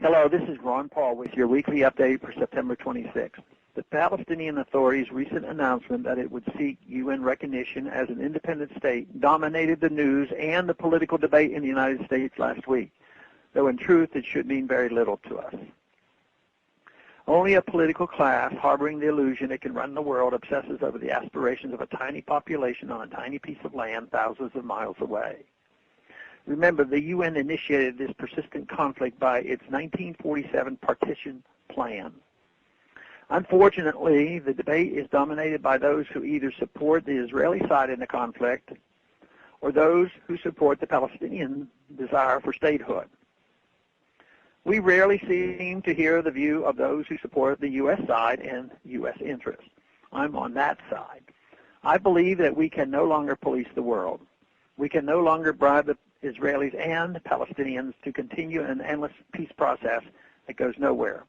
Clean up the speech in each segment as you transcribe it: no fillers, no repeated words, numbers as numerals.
Hello, this is Ron Paul with your weekly update for September 26th. The Palestinian Authority's recent announcement that it would seek UN recognition as an independent state dominated the news and the political debate in the United States last week, though in truth it should mean very little to us. Only a political class harboring the illusion it can run the world obsesses over the aspirations of a tiny population on a tiny piece of land thousands of miles away. Remember, the UN initiated this persistent conflict by its 1947 partition plan. Unfortunately, the debate is dominated by those who either support the Israeli side in the conflict or those who support the Palestinian desire for statehood. We rarely seem to hear the view of those who support the U.S. side and U.S. interests. I'm on that side. I believe that we can no longer police the world. We can no longer bribe the Israelis and Palestinians to continue an endless peace process that goes nowhere.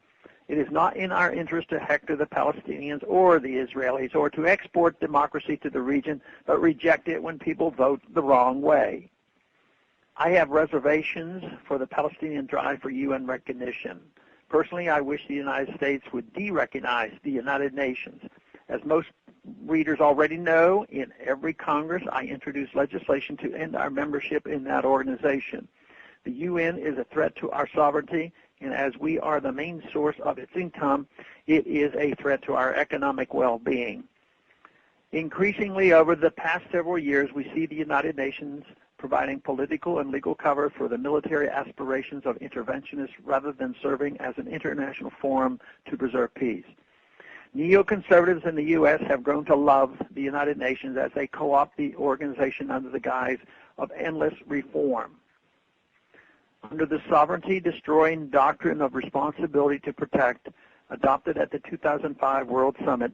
It is not in our interest to hector the Palestinians or the Israelis or to export democracy to the region, but reject it when people vote the wrong way. I have reservations for the Palestinian drive for UN recognition. Personally, I wish the United States would de-recognize the United Nations. As most readers already know, in every Congress I introduce legislation to end our membership in that organization. The UN is a threat to our sovereignty, and as we are the main source of its income, it is a threat to our economic well-being. Increasingly over the past several years, we see the United Nations providing political and legal cover for the military aspirations of interventionists rather than serving as an international forum to preserve peace. Neoconservatives in the U.S. have grown to love the United Nations as they co-opt the organization under the guise of endless reform. Under the sovereignty-destroying doctrine of responsibility to protect, adopted at the 2005 World Summit,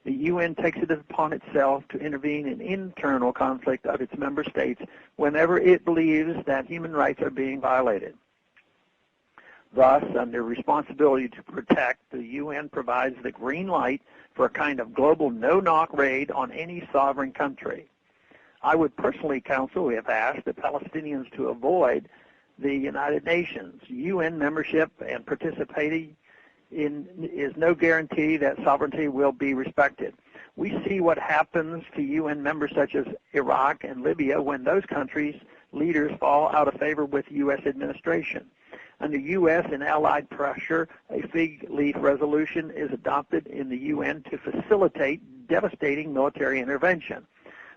the UN takes it upon itself to intervene in internal conflict of its member states whenever it believes that human rights are being violated. Thus, under responsibility to protect, the UN provides the green light for a kind of global no-knock raid on any sovereign country. I would personally counsel, if asked, the Palestinians to avoid the United Nations. UN membership and participating is no guarantee that sovereignty will be respected. We see what happens to UN members such as Iraq and Libya when those countries' leaders fall out of favor with U.S. administration. Under U.S. and allied pressure, a fig leaf resolution is adopted in the UN to facilitate devastating military intervention.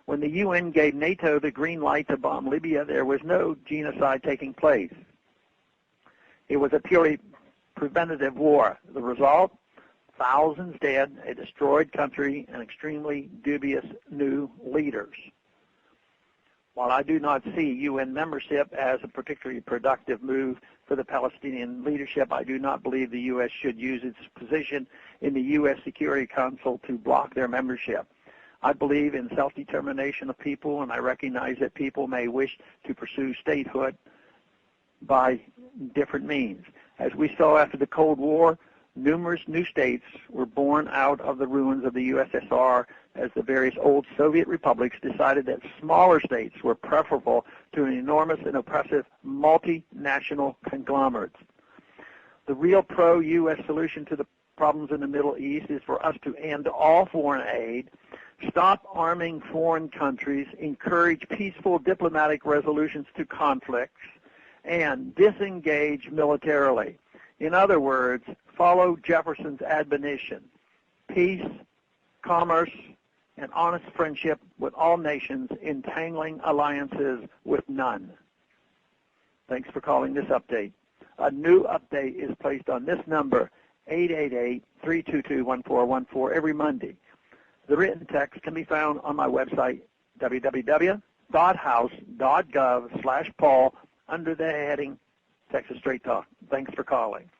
When the UN gave NATO the green light to bomb Libya, there was no genocide taking place. It was a purely preventative war. The result? Thousands dead, a destroyed country, and extremely dubious new leaders. While I do not see UN membership as a particularly productive move for the Palestinian leadership, I do not believe the U.S. should use its position in the U.S. Security Council to block their membership. I believe in self-determination of people, and I recognize that people may wish to pursue statehood by different means. As we saw after the Cold War, numerous new states were born out of the ruins of the USSR as the various old Soviet republics decided that smaller states were preferable to an enormous and oppressive multinational conglomerates. The real pro-U.S. solution to the problems in the Middle East is for us to end all foreign aid, stop arming foreign countries, encourage peaceful diplomatic resolutions to conflicts, and disengage militarily. In other words, follow Jefferson's admonition: peace, commerce, and honest friendship with all nations, entangling alliances with none. Thanks for calling this update. A new update is placed on this number, 888-322-1414, every Monday. The written text can be found on my website, www.house.gov/Paul, under the heading Texas Straight Talk. Thanks for calling.